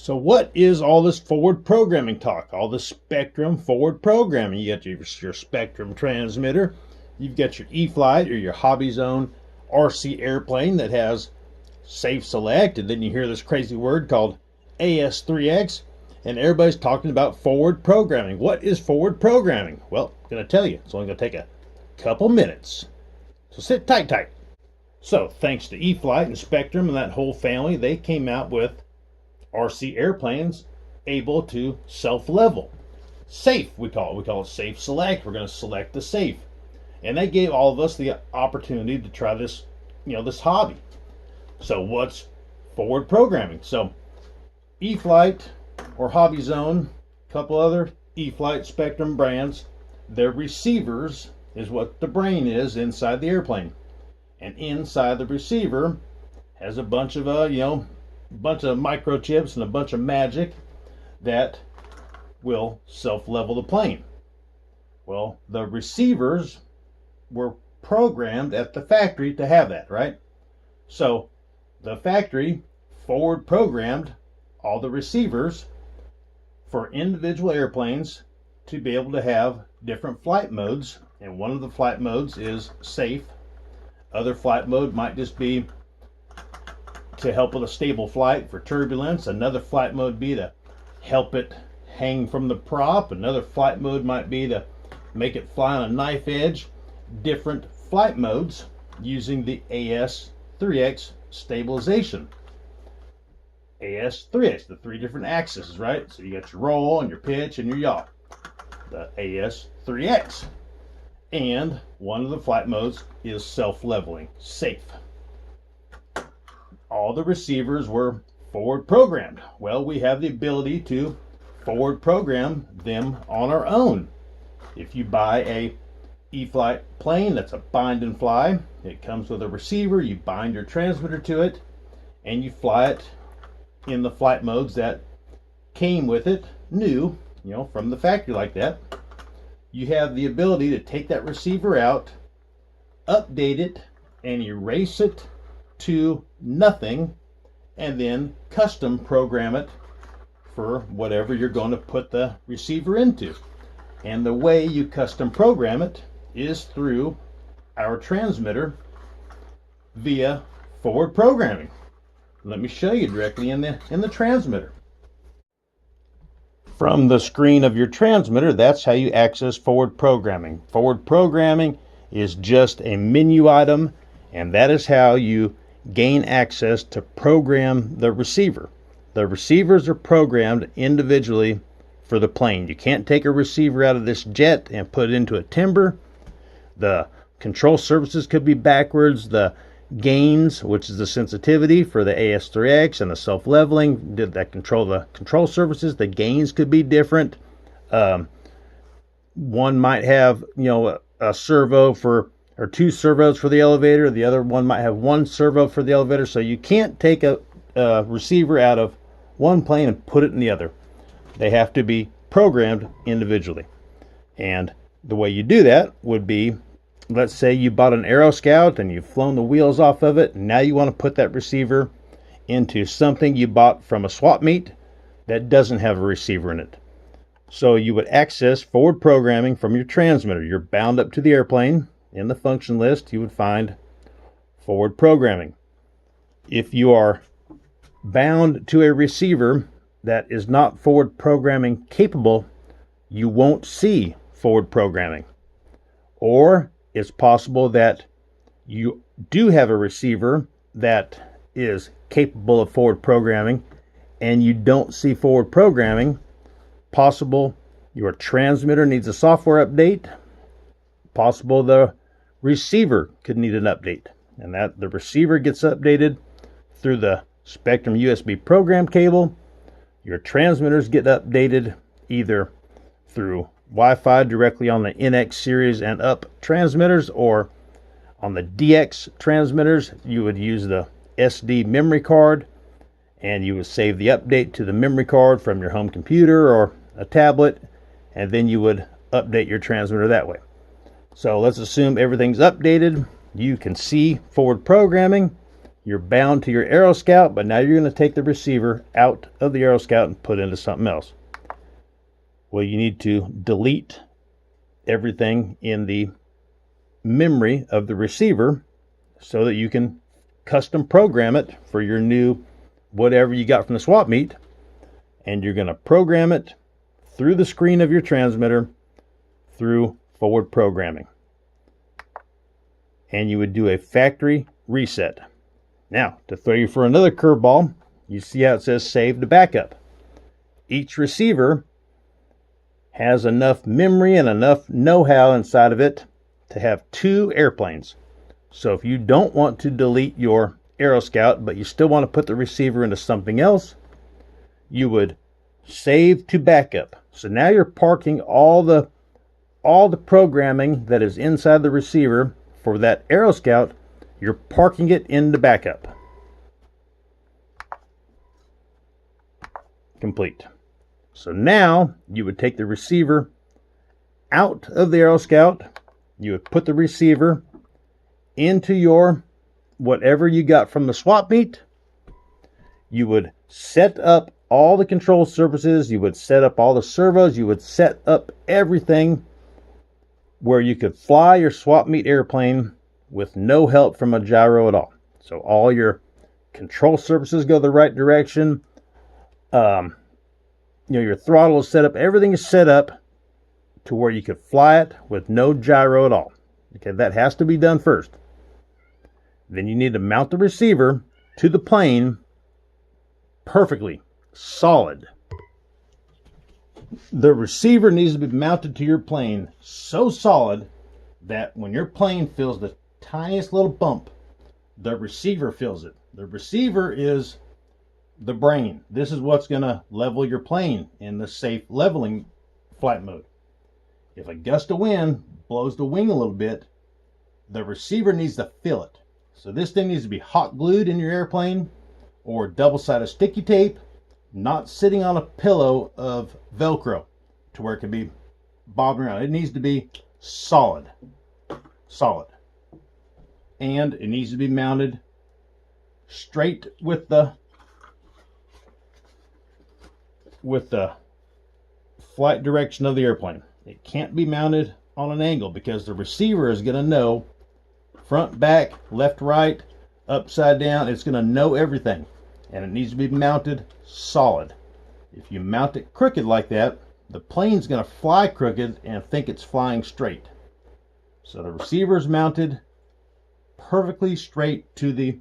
So what is all this forward programming talk? All this Spektrum forward programming. You got your Spektrum transmitter. You've got your E-flite or your hobby zone RC airplane that has safe select. And then you hear this crazy word called AS3X. And everybody's talking about forward programming. What is forward programming? Well, I'm going to tell you. It's only going to take a couple minutes. So sit tight. So thanks to E-flite and Spektrum and that whole family, they came out with RC airplanes able to self-level. Safe, we call it safe select. We're going to select the safe. And they gave all of us the opportunity to try this, this hobby. So what's forward programming? So E-flite or Hobby Zone, a couple other E-flite Spektrum brands, their receivers is what the brain is inside the airplane. And inside the receiver has a bunch of microchips and a bunch of magic that will self-level the plane. Well, the receivers were programmed at the factory to have that, right? So the factory forward programmed all the receivers for individual airplanes to be able to have different flight modes. And one of the flight modes is safe. Other flight mode might just be to help with a stable flight for turbulence. Another flight mode be to help it hang from the prop. Another flight mode might be to make it fly on a knife edge. Different flight modes using the AS3X stabilization. AS3X, the three different axes, right? So you got your roll and your pitch and your yaw. The AS3X. And one of the flight modes is self-leveling, safe. All the receivers were forward programmed. Well, we have the ability to forward program them on our own. If you buy a E-flite plane that's a bind and fly, it comes with a receiver, you bind your transmitter to it, and you fly it in the flight modes that came with it, new, from the factory like that. You have the ability to take that receiver out, update it, and erase it to nothing, and then custom program it for whatever you're going to put the receiver into. And the way you custom program it is through our transmitter via forward programming. Let me show you directly in the transmitter. From the screen of your transmitter, that's how you access forward programming. Forward programming is just a menu item, and that is how you gain access to program the receiver. The receivers are programmed individually for the plane. You can't take a receiver out of this jet and put it into a timber. The control surfaces could be backwards. The gains, which is the sensitivity for the AS3X, and the self-leveling that control the control surfaces, the gains could be different. One might have a servo or two servos for the elevator. The other one might have one servo for the elevator. So you can't take a receiver out of one plane and put it in the other. They have to be programmed individually. And the way you do that would be, let's say you bought an Aero Scout and you've flown the wheels off of it, and now you want to put that receiver into something you bought from a swap meet that doesn't have a receiver in it. So you would access forward programming from your transmitter. You're bound up to the airplane. In the function list, you would find forward programming. If you are bound to a receiver that is not forward programming capable, you won't see forward programming. Or it's possible that you do have a receiver that is capable of forward programming and you don't see forward programming. Possible your transmitter needs a software update. Possible the receiver could need an update, and that the receiver gets updated through the Spektrum USB program cable. Your transmitters get updated either through Wi-Fi directly on the NX series and up transmitters, or on the DX transmitters you would use the SD memory card, and you would save the update to the memory card from your home computer or a tablet, and then you would update your transmitter that way. So let's assume everything's updated. You can see forward programming. You're bound to your Aeroscout, but now you're going to take the receiver out of the Aeroscout and put it into something else. Well, you need to delete everything in the memory of the receiver so that you can custom program it for your new whatever you got from the swap meet. And you're going to program it through the screen of your transmitter through forward programming. And you would do a factory reset. Now, to throw you for another curveball, you see how it says save to backup. Each receiver has enough memory and enough know-how inside of it to have 2 airplanes. So if you don't want to delete your Aeroscout, but you still want to put the receiver into something else, you would save to backup. So now you're parking all the programming that is inside the receiver for that Aeroscout, you're parking it into backup. Complete. So now you would take the receiver out of the Aeroscout, you would put the receiver into your whatever you got from the swap meet, you would set up all the control surfaces, you would set up all the servos, you would set up everything where you could fly your swap meet airplane with no help from a gyro at all. So all your control surfaces go the right direction. Your throttle is set up. Everything is set up to where you could fly it with no gyro at all. Okay, that has to be done first. Then you need to mount the receiver to the plane perfectly solid. The receiver needs to be mounted to your plane so solid that when your plane feels the tiniest little bump, the receiver feels it. The receiver is the brain. This is what's going to level your plane in the safe leveling flight mode. If a gust of wind blows the wing a little bit, the receiver needs to feel it. So this thing needs to be hot glued in your airplane or double-sided sticky tape, not sitting on a pillow of Velcro to where it can be bobbing around. It needs to be solid. And it needs to be mounted straight with the flight direction of the airplane. It can't be mounted on an angle because the receiver is going to know front, back, left, right, upside down. It's going to know everything, and it needs to be mounted solid. If you mount it crooked like that, the plane's going to fly crooked and think it's flying straight. So the receiver is mounted perfectly straight to the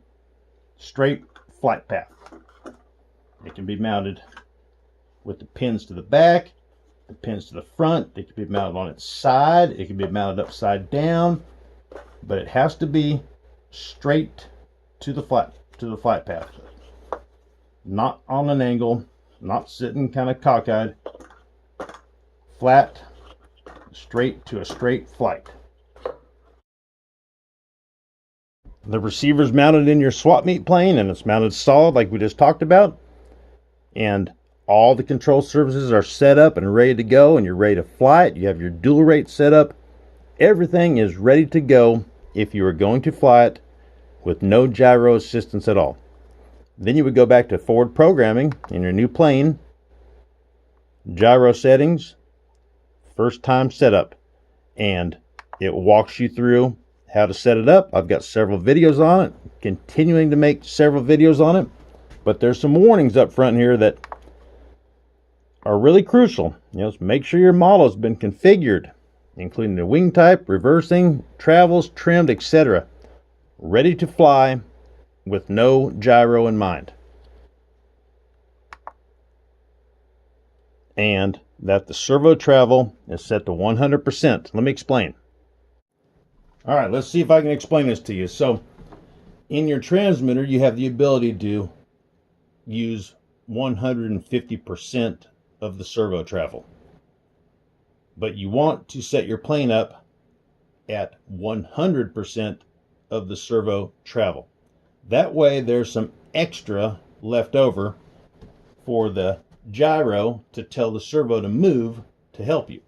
straight flight path. It can be mounted with the pins to the back, the pins to the front. It can be mounted on its side. It can be mounted upside down, but it has to be straight to the flight path. Not on an angle, not sitting kind of cockeyed. Flat, straight to a straight flight. The receiver's mounted in your swap meet plane, and it's mounted solid like we just talked about. And all the control surfaces are set up and ready to go, and you're ready to fly it. You have your dual rate set up. Everything is ready to go if you are going to fly it with no gyro assistance at all. Then you would go back to forward programming in your new plane, gyro settings, first time setup, and it walks you through how to set it up. I've got several videos on it, continuing to make several videos on it, but there's some warnings up front here that are really crucial. Make sure your model has been configured, including the wing type, reversing, travels, trimmed, etc. Ready to fly with no gyro in mind. And that the servo travel is set to 100%. Let me explain. All right, let's see if I can explain this to you. So, in your transmitter, you have the ability to use 150% of the servo travel. But you want to set your plane up at 100% of the servo travel. That way there's some extra left over for the gyro to tell the servo to move to help you.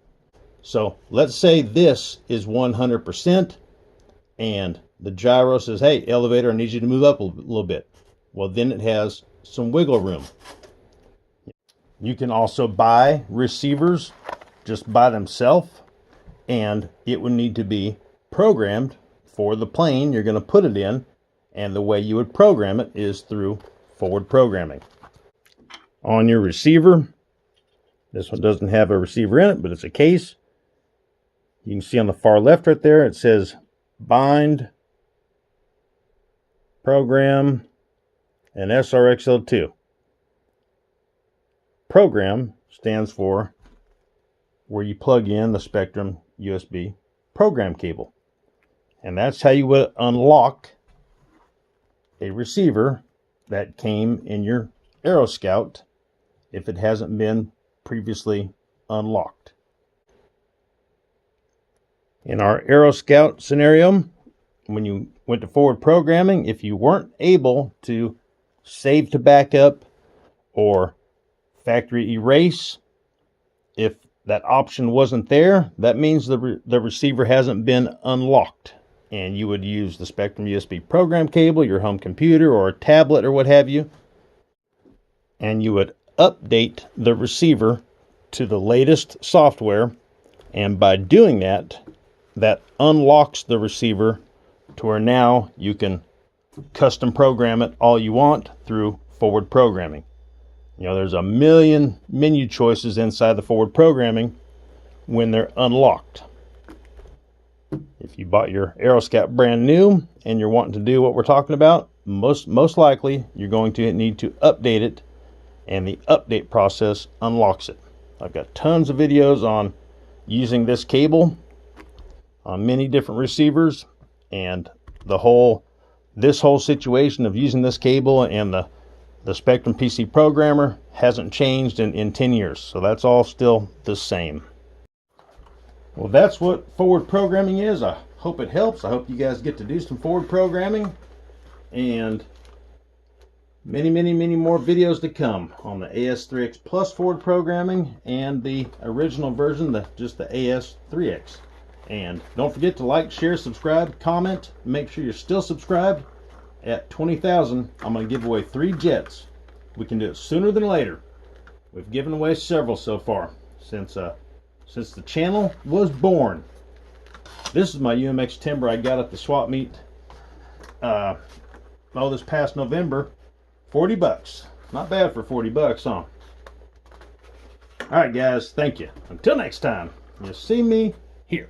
So let's say this is 100% and the gyro says, hey, elevator, I need you to move up a little bit. Well, then it has some wiggle room. You can also buy receivers just by themselves, and it would need to be programmed for the plane you're going to put it in, and the way you would program it is through forward programming. On your receiver, this one doesn't have a receiver in it, but it's a case. You can see on the far left right there, it says bind, program, and SRXL2. Program stands for where you plug in the Spektrum USB program cable. And that's how you would unlock a receiver that came in your AeroScout if it hasn't been previously unlocked. In our AeroScout scenario, when you went to forward programming, if you weren't able to save to backup or factory erase, if that option wasn't there, that means the receiver hasn't been unlocked, and you would use the Spektrum USB program cable, your home computer or a tablet or what have you, and you would update the receiver to the latest software, and by doing that, that unlocks the receiver to where now you can custom program it all you want through forward programming. You know, there's a million menu choices inside the forward programming when they're unlocked. If you bought your AeroScout brand new and you're wanting to do what we're talking about, most likely you're going to need to update it, and the update process unlocks it. I've got tons of videos on using this cable on many different receivers, and this whole situation of using this cable and the Spektrum PC programmer hasn't changed in 10 years. So that's all still the same. Well, that's what forward programming is. I hope it helps. I hope you guys get to do some forward programming, and many more videos to come on the AS3X Plus forward programming and the original version, just the AS3X. And don't forget to like, share, subscribe, comment. Make sure you're still subscribed. At 20,000, I'm going to give away 3 jets. We can do it sooner than later. We've given away several so far since the channel was born. This is my UMX timber I got at the swap meet this past November. 40 bucks. Not bad for 40 bucks, huh? Alright guys, thank you. Until next time, you'll see me here.